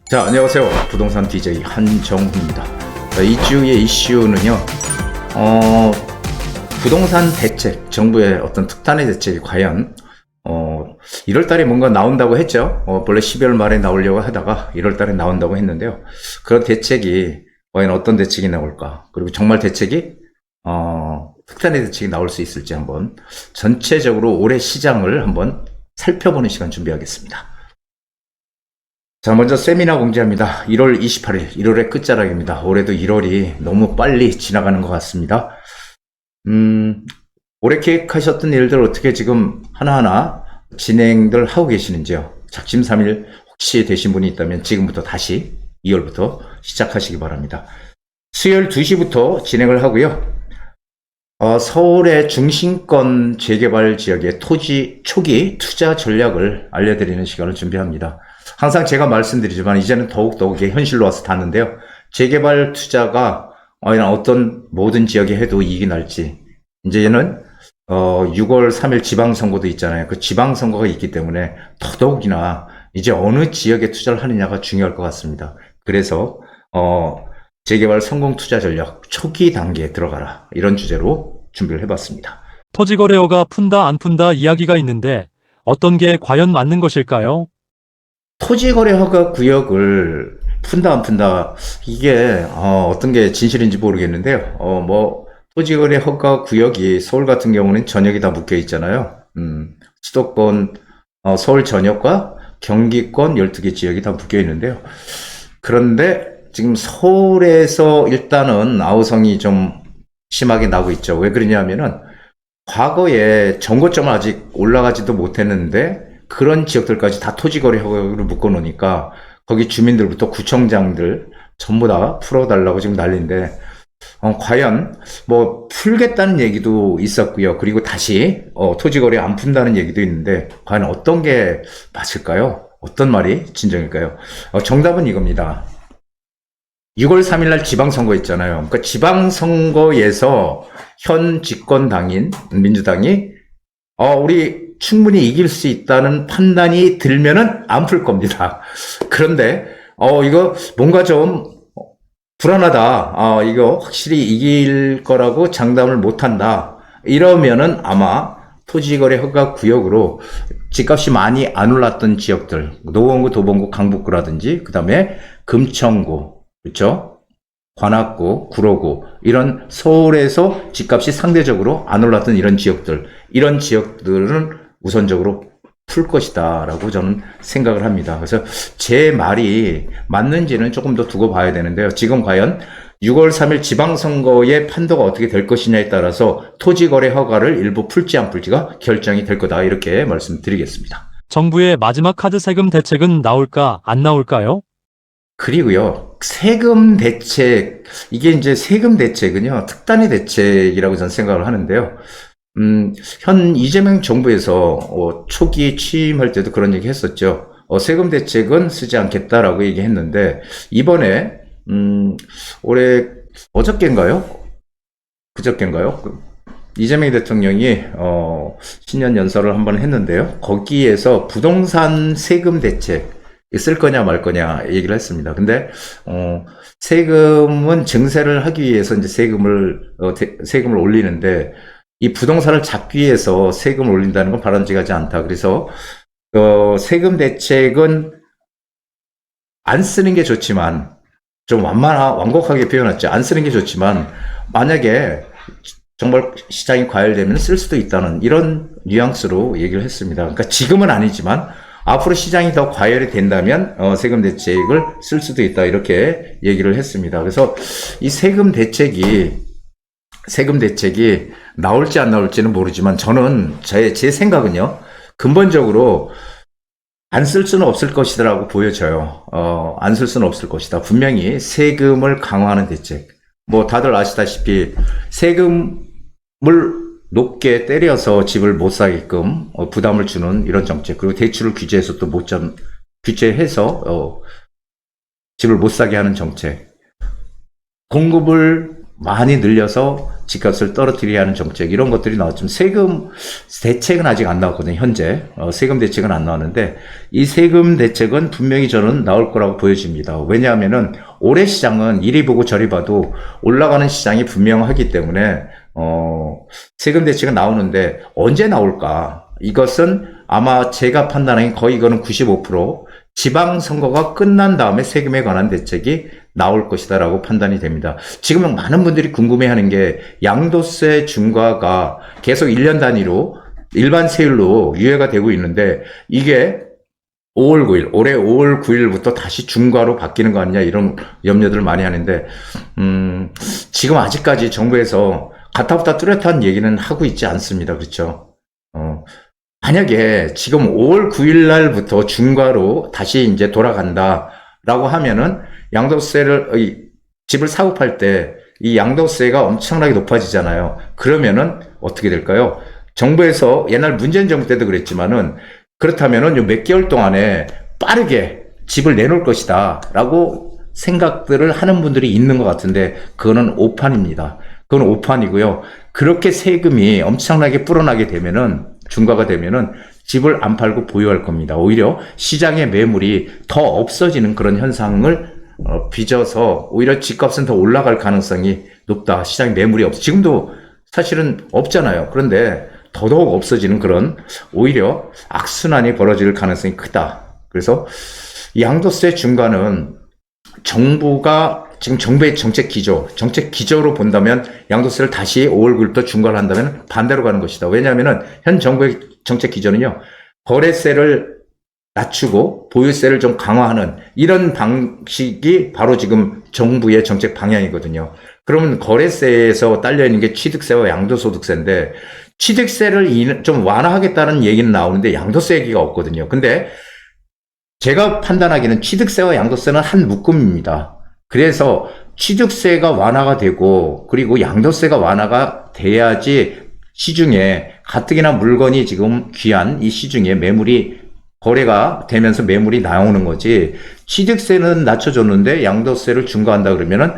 자, 안녕하세요. 부동산 DJ 한정훈입니다. 이 주의 이슈는요, 부동산 대책, 정부의 어떤 특단의 대책이 과연, 1월 달에 뭔가 나온다고 했죠. 원래 12월 말에 나오려고 하다가 1월 달에 나온다고 했는데요. 그런 대책이, 과연 어떤 대책이 나올까? 그리고 정말 대책이, 특단의 대책이 나올 수 있을지 한번, 전체적으로 올해 시장을 한번 살펴보는 시간 준비하겠습니다. 자, 먼저 세미나 공지합니다. 1월 28일, 1월의 끝자락입니다. 올해도 1월이 너무 빨리 지나가는 것 같습니다. 올해 계획하셨던 일들 어떻게 지금 하나하나 진행들 하고 계시는지요? 작심삼일 혹시 되신 분이 있다면 지금부터 다시 2월부터 시작하시기 바랍니다. 수요일 2시부터 진행을 하고요. 서울의 중심권 재개발 지역의 토지 초기 투자 전략을 알려드리는 시간을 준비합니다. 항상 제가 말씀드리지만 이제는 더욱더욱 현실로 와서 닿는데요. 재개발 투자가 어떤 모든 지역에 해도 이익이 날지, 이제는 6월 3일 지방선거도 있잖아요. 그 지방선거가 있기 때문에 더더욱이나 이제 어느 지역에 투자를 하느냐가 중요할 것 같습니다. 그래서 재개발 성공 투자 전략 초기 단계에 들어가라, 이런 주제로 준비를 해봤습니다. 토지거래허가 푼다 안 푼다 이야기가 있는데 어떤 게 과연 맞는 것일까요? 토지거래 허가 구역을 푼다 안 푼다, 이게 어떤 게 진실인지 모르겠는데요. 토지거래 허가 구역이 서울 같은 경우는 전역이 다 묶여 있잖아요. 수도권 서울 전역과 경기권 12개 지역이 다 묶여 있는데요. 그런데 지금 서울에서 일단은 아우성이 좀 심하게 나고 있죠. 왜 그러냐면은 과거에 정거점을 아직 올라가지도 못했는데 그런 지역들까지 다 토지거래 허가를 묶어 놓으니까 거기 주민들부터 구청장들 전부 다 풀어달라고 지금 난리인데, 과연 풀겠다는 얘기도 있었고요. 그리고 다시 토지거래 안 푼다는 얘기도 있는데 과연 어떤 게 맞을까요? 어떤 말이 진정일까요? 정답은 이겁니다. 6월 3일 날 지방선거 있잖아요. 그러니까 지방선거에서 현 집권당인 민주당이 우리 충분히 이길 수 있다는 판단이 들면은 안 풀 겁니다. 그런데 이거 뭔가 좀 불안하다, 이거 확실히 이길 거라고 장담을 못한다, 이러면은 아마 토지거래 허가 구역으로 집값이 많이 안 올랐던 지역들, 노원구, 도봉구, 강북구라든지 그 다음에 금천구, 그렇죠? 관악구, 구로구, 이런 서울에서 집값이 상대적으로 안 올랐던 이런 지역들은 우선적으로 풀 것이다 라고 저는 생각을 합니다. 그래서 제 말이 맞는지는 조금 더 두고 봐야 되는데요. 지금 과연 6월 3일 지방선거의 판도가 어떻게 될 것이냐에 따라서 토지거래 허가를 일부 풀지 안 풀지가 결정이 될 거다, 이렇게 말씀드리겠습니다. 정부의 마지막 카드 세금 대책은 나올까 안 나올까요? 그리고요, 세금 대책, 이게 이제 세금 대책은요, 특단의 대책이라고 저는 생각을 하는데요. 현 이재명 정부에서 초기 취임할 때도 그런 얘기 했었죠. 세금 대책은 쓰지 않겠다라고 얘기했는데, 이번에 올해 어저께인가요? 그저께인가요? 이재명 대통령이 신년 연설을 한번 했는데요. 거기에서 부동산 세금 대책 쓸 거냐 말 거냐 얘기를 했습니다. 근데 세금은 증세를 하기 위해서 이제 세금을 올리는데, 이 부동산을 잡기 위해서 세금을 올린다는 건 바람직하지 않다. 그래서 세금 대책은 안 쓰는 게 좋지만, 좀 완곡하게 표현했죠. 안 쓰는 게 좋지만 만약에 정말 시장이 과열되면 쓸 수도 있다는 이런 뉘앙스로 얘기를 했습니다. 그러니까 지금은 아니지만 앞으로 시장이 더 과열이 된다면 세금 대책을 쓸 수도 있다, 이렇게 얘기를 했습니다. 그래서 이 세금 대책이 나올지 안 나올지는 모르지만 저는 제 생각은요, 근본적으로 안 쓸 수는 없을 것이라고 보여져요. 안 쓸 수는 없을 것이다. 분명히 세금을 강화하는 대책. 다들 아시다시피 세금을 높게 때려서 집을 못 사게끔 부담을 주는 이런 정책, 그리고 대출을 규제해서 또 규제해서 집을 못 사게 하는 정책, 공급을 많이 늘려서 집값을 떨어뜨려야 하는 정책, 이런 것들이 나왔지만 세금 대책은 아직 안 나왔거든요. 현재 세금 대책은 안 나왔는데, 이 세금 대책은 분명히 저는 나올 거라고 보여집니다. 왜냐하면은 올해 시장은 이리 보고 저리 봐도 올라가는 시장이 분명하기 때문에 세금 대책은 나오는데 언제 나올까? 이것은 아마 제가 판단하기엔 거의 이거는 95% 지방선거가 끝난 다음에 세금에 관한 대책이 나올 것이다라고 판단이 됩니다. 지금 많은 분들이 궁금해하는 게 양도세 중과가 계속 1년 단위로 일반 세율로 유예가 되고 있는데, 이게 5월 9일, 올해 5월 9일부터 다시 중과로 바뀌는 거 아니냐, 이런 염려들을 많이 하는데, 지금 아직까지 정부에서 가타부타 뚜렷한 얘기는 하고 있지 않습니다. 그렇죠? 만약에 지금 5월 9일 날부터 중과로 다시 이제 돌아간다라고 하면은 양도세를, 집을 사고 팔 때 이 양도세가 엄청나게 높아지잖아요. 그러면은 어떻게 될까요? 정부에서 옛날 문재인 정부 때도 그랬지만은, 그렇다면은 요 몇 개월 동안에 빠르게 집을 내놓을 것이다 라고 생각들을 하는 분들이 있는 것 같은데, 그거는 오판입니다. 그건 오판이고요. 그렇게 세금이 엄청나게 불어나게 되면은, 중과가 되면은 집을 안 팔고 보유할 겁니다. 오히려 시장의 매물이 더 없어지는 그런 현상을 빚어서 오히려 집값은 더 올라갈 가능성이 높다. 시장에 매물이 지금도 사실은 없잖아요. 그런데 더더욱 없어지는 그런 오히려 악순환이 벌어질 가능성이 크다. 그래서 양도세 중과는 정부가 지금 정부의 정책 기조로 본다면 양도세를 다시 5월 9일부터 중과를 한다면 반대로 가는 것이다. 왜냐하면은 현 정부의 정책 기조는요, 거래세를 낮추고 보유세를 좀 강화하는 이런 방식이 바로 지금 정부의 정책 방향이거든요. 그러면 거래세에서 딸려있는 게 취득세와 양도소득세인데, 취득세를 좀 완화하겠다는 얘기는 나오는데 양도세 얘기가 없거든요. 근데 제가 판단하기에는 취득세와 양도세는 한 묶음입니다. 그래서 취득세가 완화가 되고 그리고 양도세가 완화가 돼야지 시중에 가뜩이나 물건이 지금 귀한 이 시중에 매물이 거래가 되면서 매물이 나오는 거지, 취득세는 낮춰줬는데 양도세를 중과한다 그러면은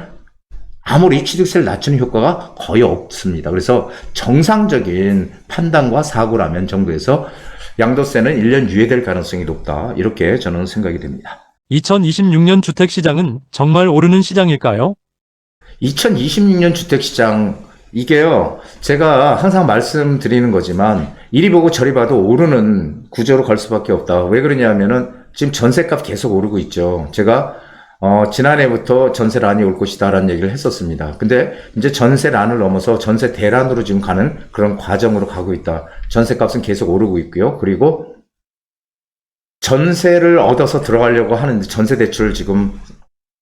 아무리 취득세를 낮추는 효과가 거의 없습니다. 그래서 정상적인 판단과 사고라면 정부에서 양도세는 1년 유예될 가능성이 높다, 이렇게 저는 생각이 됩니다. 2026년 주택시장은 정말 오르는 시장일까요? 2026년 주택시장, 이게요, 제가 항상 말씀드리는 거지만 이리 보고 저리 봐도 오르는 구조로 갈 수밖에 없다. 왜 그러냐면은 지금 전세값 계속 오르고 있죠. 제가 지난해부터 전세란이 올 것이다라는 얘기를 했었습니다. 근데 이제 전세란을 넘어서 전세 대란으로 지금 가는 그런 과정으로 가고 있다. 전세값은 계속 오르고 있고요. 그리고 전세를 얻어서 들어가려고 하는데 전세 대출 지금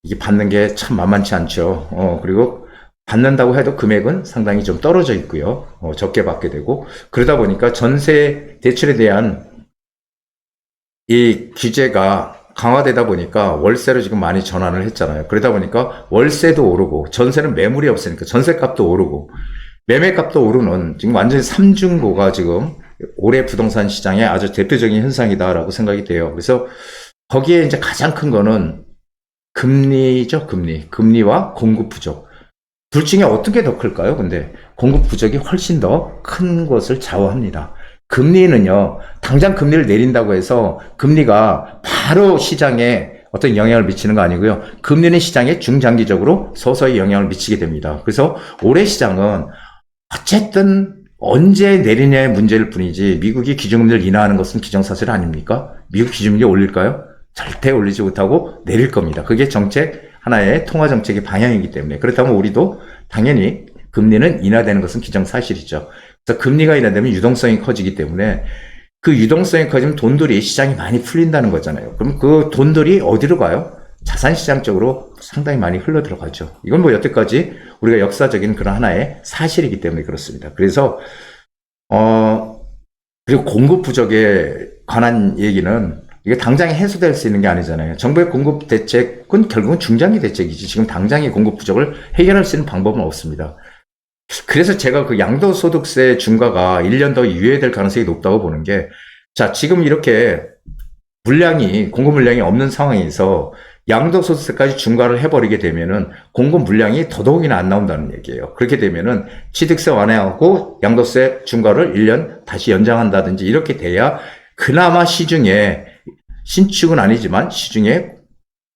이게 받는 게 참 만만치 않죠. 그리고 받는다고 해도 금액은 상당히 좀 떨어져 있고요. 적게 받게 되고, 그러다 보니까 전세 대출에 대한 이 규제가 강화되다 보니까 월세로 지금 많이 전환을 했잖아요. 그러다 보니까 월세도 오르고, 전세는 매물이 없으니까 전세값도 오르고, 매매값도 오르는 지금 완전히 삼중고가 지금 올해 부동산 시장의 아주 대표적인 현상이다라고 생각이 돼요. 그래서 거기에 이제 가장 큰 거는 금리죠, 금리와 공급 부족. 둘 중에 어떤 게 더 클까요? 근데 공급 부족이 훨씬 더 큰 것을 좌우합니다. 금리는요, 당장 금리를 내린다고 해서 금리가 바로 시장에 어떤 영향을 미치는 거 아니고요. 금리는 시장에 중장기적으로 서서히 영향을 미치게 됩니다. 그래서 올해 시장은 어쨌든 언제 내리냐의 문제일 뿐이지, 미국이 기준금리를 인하하는 것은 기정사실 아닙니까? 미국 기준금리 올릴까요? 절대 올리지 못하고 내릴 겁니다. 그게 정책 하나의 통화정책의 방향이기 때문에, 그렇다면 우리도 당연히 금리는 인하되는 것은 기정사실이죠. 그래서 금리가 인하되면 유동성이 커지기 때문에, 그 유동성이 커지면 돈들이 시장이 많이 풀린다는 거잖아요. 그럼 그 돈들이 어디로 가요? 자산시장 쪽으로 상당히 많이 흘러 들어가죠. 이건 뭐 여태까지 우리가 역사적인 그런 하나의 사실이기 때문에 그렇습니다. 그래서 그리고 공급 부족에 관한 얘기는 이게 당장에 해소될 수 있는 게 아니잖아요. 정부의 공급 대책은 결국은 중장기 대책이지, 지금 당장의 공급 부족을 해결할 수 있는 방법은 없습니다. 그래서 제가 그 양도소득세 중과가 1년 더 유예될 가능성이 높다고 보는 게, 자, 지금 이렇게 공급 물량이 없는 상황에서 양도소득세까지 중과를 해버리게 되면은 공급 물량이 더더욱이나 안 나온다는 얘기예요. 그렇게 되면은 취득세 완화하고 양도세 중과를 1년 다시 연장한다든지 이렇게 돼야 그나마 시중에, 신축은 아니지만 시중에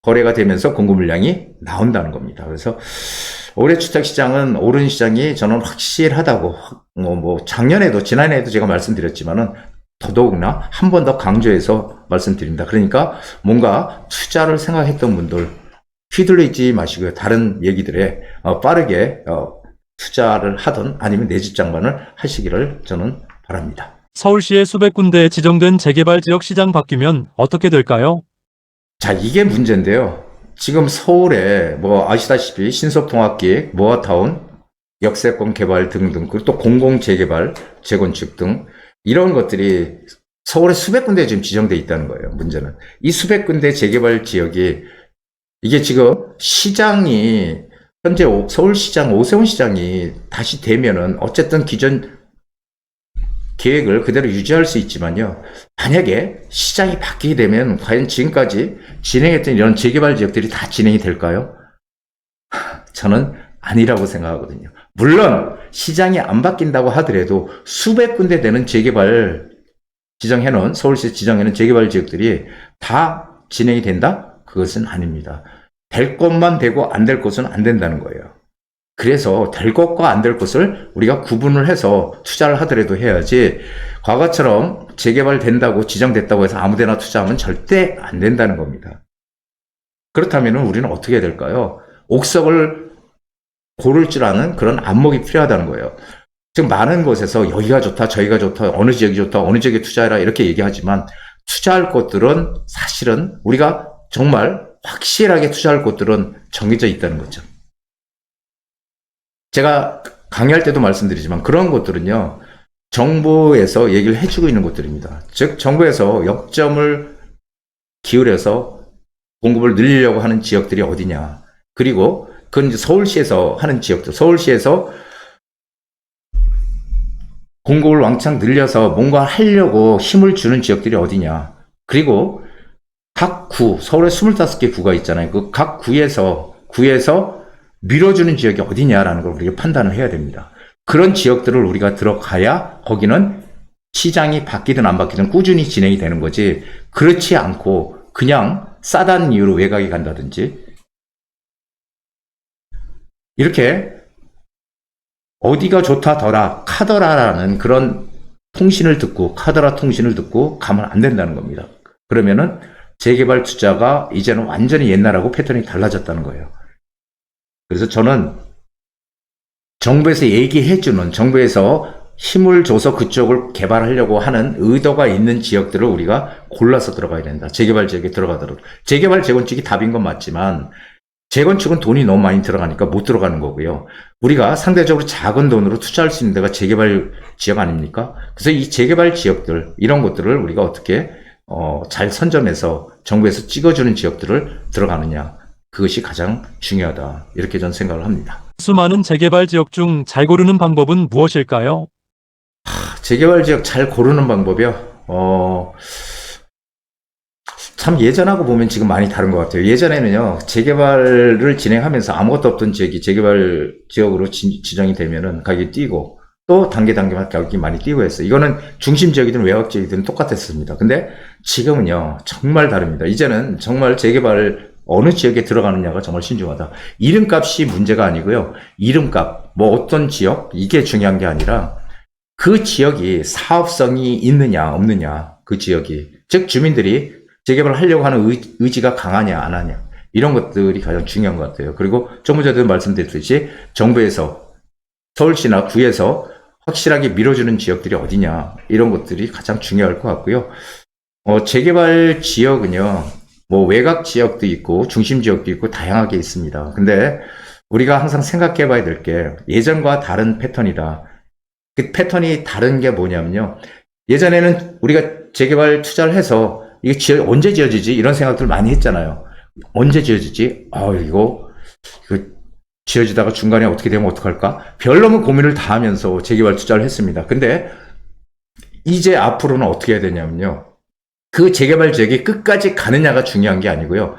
거래가 되면서 공급 물량이 나온다는 겁니다. 그래서 올해 주택시장은 오른 시장이 저는 확실하다고, 작년에도, 지난해에도 제가 말씀드렸지만은 더더욱나 한 번 더 강조해서 말씀드립니다. 그러니까 뭔가 투자를 생각했던 분들 휘둘리지 마시고요. 다른 얘기들에 빠르게 투자를 하든 아니면 내 집 장만을 하시기를 저는 바랍니다. 서울시에 수백 군데에 지정된 재개발 지역 시장 바뀌면 어떻게 될까요? 자, 이게 문제인데요. 지금 서울에 아시다시피 신속통합기획, 모아타운, 역세권 개발 등등, 그리고 또 공공재개발, 재건축 등 이런 것들이 서울에 수백 군데에 지금 지정돼 있다는 거예요. 문제는 이 수백 군데 재개발 지역이 이게 지금 시장이 현재 서울시장 오세훈 시장이 다시 되면은 어쨌든 기존 계획을 그대로 유지할 수 있지만요. 만약에 시장이 바뀌게 되면 과연 지금까지 진행했던 이런 재개발 지역들이 다 진행이 될까요? 저는 아니라고 생각하거든요. 물론 시장이 안 바뀐다고 하더라도 수백 군데 되는 재개발 지정해놓은 서울시 지정해놓은 재개발 지역들이 다 진행이 된다? 그것은 아닙니다. 될 것만 되고 안 될 것은 안 된다는 거예요. 그래서 될 것과 안 될 것을 우리가 구분을 해서 투자를 하더라도 해야지 과거처럼 재개발 된다고 지정됐다고 해서 아무데나 투자하면 절대 안 된다는 겁니다. 그렇다면 우리는 어떻게 해야 될까요? 옥석을 고를 줄 아는 그런 안목이 필요하다는 거예요. 지금 많은 곳에서 여기가 좋다, 저기가 좋다, 어느 지역이 좋다, 어느 지역에 투자해라 이렇게 얘기하지만 투자할 곳들은 사실은 우리가 정말 확실하게 투자할 곳들은 정해져 있다는 거죠. 제가 강의할 때도 말씀드리지만 그런 곳들은요, 정부에서 얘기를 해주고 있는 곳들입니다. 즉, 정부에서 역점을 기울여서 공급을 늘리려고 하는 지역들이 어디냐. 그리고 그건 이제 서울시에서 하는 지역들, 서울시에서 공급을 왕창 늘려서 뭔가 하려고 힘을 주는 지역들이 어디냐. 그리고 각 구, 서울에 25개 구가 있잖아요. 그 각 구에서 밀어주는 지역이 어디냐라는 걸 우리가 판단을 해야 됩니다. 그런 지역들을 우리가 들어가야 거기는 시장이 바뀌든 안 바뀌든 꾸준히 진행이 되는 거지, 그렇지 않고 그냥 싸다는 이유로 외곽에 간다든지 이렇게 어디가 좋다더라 카더라라는 그런 통신을 듣고 카더라 통신을 듣고 가면 안 된다는 겁니다. 그러면은 재개발 투자가 이제는 완전히 옛날하고 패턴이 달라졌다는 거예요. 그래서 저는 정부에서 얘기해주는, 정부에서 힘을 줘서 그쪽을 개발하려고 하는 의도가 있는 지역들을 우리가 골라서 들어가야 된다. 재개발 지역에 들어가더라도. 재개발 재건축이 답인 건 맞지만 재건축은 돈이 너무 많이 들어가니까 못 들어가는 거고요. 우리가 상대적으로 작은 돈으로 투자할 수 있는 데가 재개발 지역 아닙니까? 그래서 이 재개발 지역들, 이런 것들을 우리가 어떻게 잘 선점해서 정부에서 찍어주는 지역들을 들어가느냐. 그것이 가장 중요하다. 이렇게 저는 생각을 합니다. 수많은 재개발 지역 중 잘 고르는 방법은 무엇일까요? 재개발 지역 잘 고르는 방법이요? 참 예전하고 보면 지금 많이 다른 것 같아요. 예전에는요, 재개발을 진행하면서 아무것도 없던 지역이 재개발 지역으로 지정이 되면은 가격이 뛰고, 또 단계마다 가격이 많이 뛰고 했어요. 이거는 중심 지역이든 외곽 지역이든 똑같았습니다. 근데 지금은요, 정말 다릅니다. 이제는 정말 재개발 어느 지역에 들어가느냐가 정말 신중하다. 이름값이 문제가 아니고요. 이름값, 어떤 지역, 이게 중요한 게 아니라 그 지역이 사업성이 있느냐, 없느냐, 그 지역이. 즉, 주민들이 재개발을 하려고 하는 의지가 강하냐, 안 하냐. 이런 것들이 가장 중요한 것 같아요. 그리고 조금 전에도 말씀드렸듯이 정부에서, 서울시나 구에서 확실하게 밀어주는 지역들이 어디냐, 이런 것들이 가장 중요할 것 같고요. 재개발 지역은요, 외곽 지역도 있고 중심 지역도 있고 다양하게 있습니다. 근데 우리가 항상 생각해 봐야 될 게 예전과 다른 패턴이다. 그 패턴이 다른 게 뭐냐면요. 예전에는 우리가 재개발 투자를 해서 이게 언제 지어지지? 이런 생각들 많이 했잖아요. 언제 지어지지? 이거 지어지다가 중간에 어떻게 되면 어떡할까? 별로면 고민을 다 하면서 재개발 투자를 했습니다. 근데 이제 앞으로는 어떻게 해야 되냐면요. 그 재개발 지역이 끝까지 가느냐가 중요한 게 아니고요.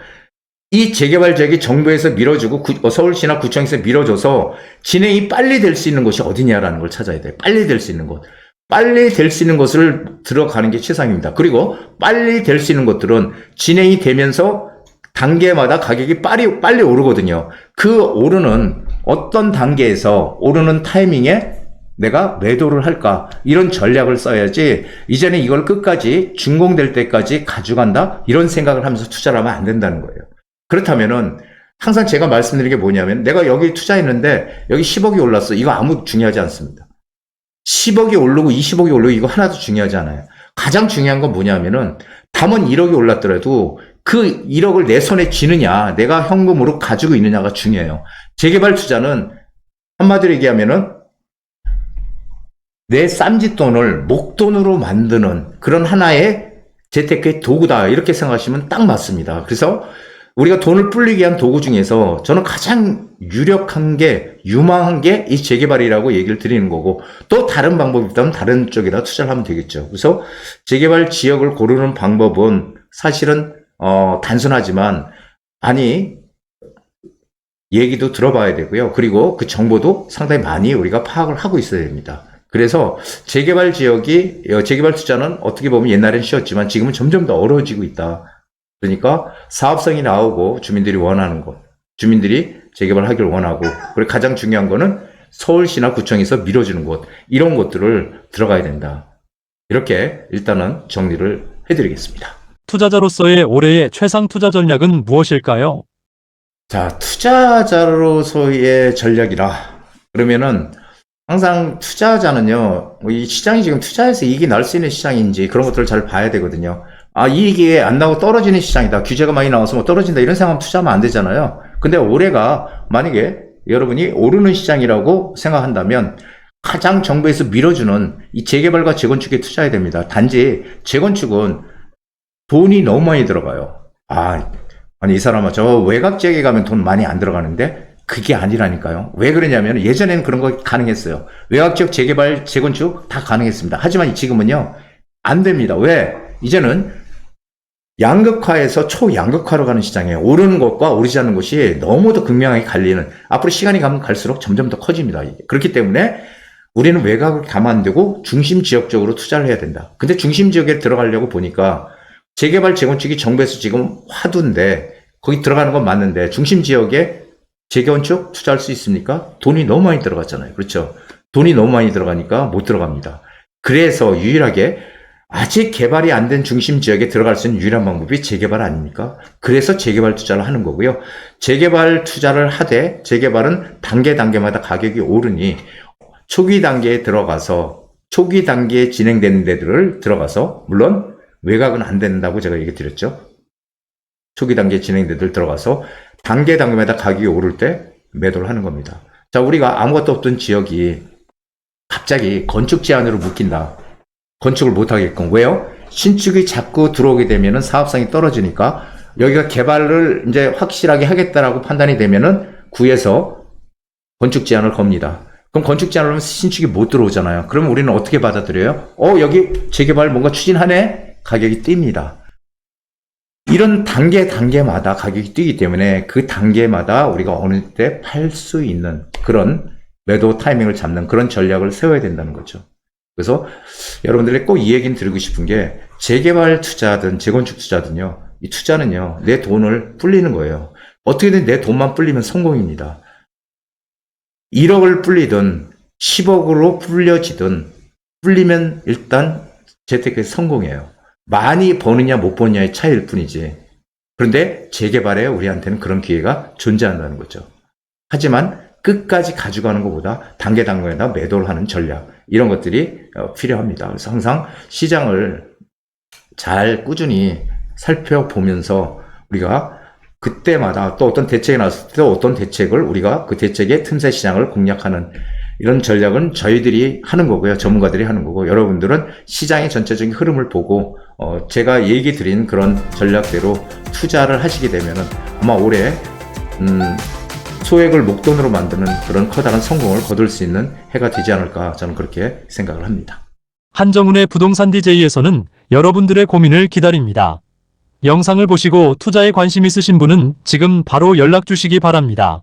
이 재개발 지역이 정부에서 밀어주고 서울시나 구청에서 밀어줘서 진행이 빨리 될 수 있는 곳이 어디냐라는 걸 찾아야 돼요. 빨리 될 수 있는 곳. 빨리 될 수 있는 곳을 들어가는 게 최상입니다. 그리고 빨리 될 수 있는 것들은 진행이 되면서 단계마다 가격이 빨리 오르거든요. 그 오르는 어떤 단계에서 오르는 타이밍에 내가 매도를 할까? 이런 전략을 써야지 이제는 이걸 끝까지 준공될 때까지 가져간다? 이런 생각을 하면서 투자를 하면 안 된다는 거예요. 그렇다면은 항상 제가 말씀드린 게 뭐냐면 내가 여기 투자했는데 여기 10억이 올랐어. 이거 아무 중요하지 않습니다. 10억이 오르고 20억이 오르고 이거 하나도 중요하지 않아요. 가장 중요한 건 뭐냐면은 담은 1억이 올랐더라도 그 1억을 내 손에 쥐느냐, 내가 현금으로 가지고 있느냐가 중요해요. 재개발 투자는 한마디로 얘기하면은 내 쌈짓돈을 목돈으로 만드는 그런 하나의 재테크의 도구다. 이렇게 생각하시면 딱 맞습니다. 그래서 우리가 돈을 불리기 위한 도구 중에서 저는 가장 유력한 게, 유망한 게 이 재개발이라고 얘기를 드리는 거고, 또 다른 방법이 있다면 다른 쪽에다 투자를 하면 되겠죠. 그래서 재개발 지역을 고르는 방법은 사실은 단순하지만, 얘기도 들어봐야 되고요. 그리고 그 정보도 상당히 많이 우리가 파악을 하고 있어야 됩니다. 그래서 재개발 투자는 어떻게 보면 옛날엔 쉬웠지만 지금은 점점 더 어려워지고 있다. 그러니까 사업성이 나오고 주민들이 원하는 것, 주민들이 재개발하기를 원하고, 그리고 가장 중요한 거는 서울시나 구청에서 밀어주는 곳, 이런 것들을 들어가야 된다. 이렇게 일단은 정리를 해드리겠습니다. 투자자로서의 올해의 최상 투자 전략은 무엇일까요? 자, 투자자로서의 전략이라 그러면은 항상 투자자는요, 이 시장이 지금 투자해서 이익이 날 수 있는 시장인지 그런 것들을 잘 봐야 되거든요. 이익이 안 나고 떨어지는 시장이다. 규제가 많이 나와서 뭐 떨어진다. 이런 생각하면 투자하면 안 되잖아요. 근데 올해가 만약에 여러분이 오르는 시장이라고 생각한다면 가장 정부에서 밀어주는 이 재개발과 재건축에 투자해야 됩니다. 단지 재건축은 돈이 너무 많이 들어가요. 아니, 이 사람아, 저 외곽 지역에 가면 돈 많이 안 들어가는데 그게 아니라니까요. 왜 그러냐면 예전에는 그런 거 가능했어요. 외곽 지역 재개발, 재건축 다 가능했습니다. 하지만 지금은요, 안 됩니다. 왜? 이제는 양극화에서 초양극화로 가는 시장이에요. 오르는 것과 오르지 않는 것이 너무도 극명하게 갈리는, 앞으로 시간이 가면 갈수록 점점 더 커집니다. 그렇기 때문에 우리는 외곽을 가만 안 두고 중심 지역 쪽으로 투자를 해야 된다. 근데 중심 지역에 들어가려고 보니까 재개발, 재건축이 정부에서 지금 화두인데 거기 들어가는 건 맞는데 중심 지역에 재건축 투자할 수 있습니까? 돈이 너무 많이 들어갔잖아요. 그렇죠? 돈이 너무 많이 들어가니까 못 들어갑니다. 그래서 유일하게 아직 개발이 안 된 중심 지역에 들어갈 수 있는 유일한 방법이 재개발 아닙니까? 그래서 재개발 투자를 하는 거고요. 재개발 투자를 하되 재개발은 단계마다 가격이 오르니 초기 단계에 진행되는 데들을 들어가서, 물론 외곽은 안 된다고 제가 얘기 드렸죠. 초기 단계에 진행되는 데들 들어가서 단계마다 가격이 오를 때 매도를 하는 겁니다. 자, 우리가 아무것도 없던 지역이 갑자기 건축 제한으로 묶인다. 건축을 못하게끔. 왜요? 신축이 자꾸 들어오게 되면은 사업성이 떨어지니까 여기가 개발을 이제 확실하게 하겠다라고 판단이 되면은 구에서 건축 제한을 겁니다. 그럼 건축 제한을 하면 신축이 못 들어오잖아요. 그러면 우리는 어떻게 받아들여요? 여기 재개발 뭔가 추진하네? 가격이 뜁니다. 이런 단계마다 가격이 뛰기 때문에 그 단계마다 우리가 어느 때 팔 수 있는 그런 매도 타이밍을 잡는 그런 전략을 세워야 된다는 거죠. 그래서 여러분들이 꼭 이 얘기는 드리고 싶은 게, 재개발 투자든 재건축 투자든요, 이 투자는요, 내 돈을 불리는 거예요. 어떻게든 내 돈만 불리면 성공입니다. 1억을 불리든 10억으로 불려지든 불리면 일단 재테크에 성공해요. 많이 버느냐 못 버느냐의 차이일 뿐이지. 그런데 재개발에 우리한테는 그런 기회가 존재한다는 거죠. 하지만 끝까지 가져가는 것보다 단계마다 매도를 하는 전략, 이런 것들이 필요합니다. 그래서 항상 시장을 잘 꾸준히 살펴보면서 우리가 그때마다 또 어떤 대책이 나왔을 때 어떤 대책을 우리가 그 대책의 틈새 시장을 공략하는 이런 전략은 저희들이 하는 거고요. 전문가들이 하는 거고, 여러분들은 시장의 전체적인 흐름을 보고 제가 얘기 드린 그런 전략대로 투자를 하시게 되면은 아마 올해 소액을 목돈으로 만드는 그런 커다란 성공을 거둘 수 있는 해가 되지 않을까, 저는 그렇게 생각을 합니다. 한정훈의 부동산 DJ에서는 여러분들의 고민을 기다립니다. 영상을 보시고 투자에 관심 있으신 분은 지금 바로 연락 주시기 바랍니다.